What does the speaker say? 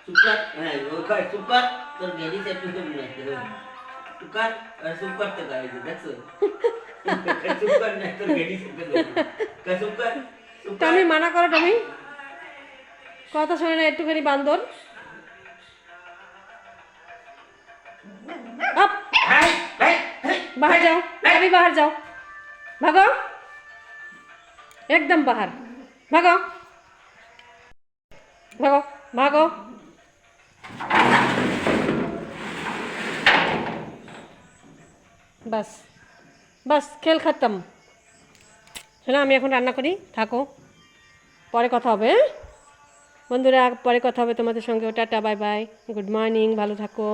Sukat, okay, sukat terjadi saya tutup nih. Sukat, sukat terjadi, that's all. Sukat nih terjadi sukat, টমি মানা করো, টমি কথা শোনে না, একটুখানি বান্দর। আপ बाहर जाओ, अभी बाहर जाओ, भागो एकदम बाहर, भागो भागो भागो। बस बस खेल खत्म। শোনো আমি এখন রান্না করি, থাকো, পরে কথা হবে। বন্ধুরা পরে কথা হবে তোমাদের সঙ্গে। Tata, bye bye, good morning, ভালো থাকো।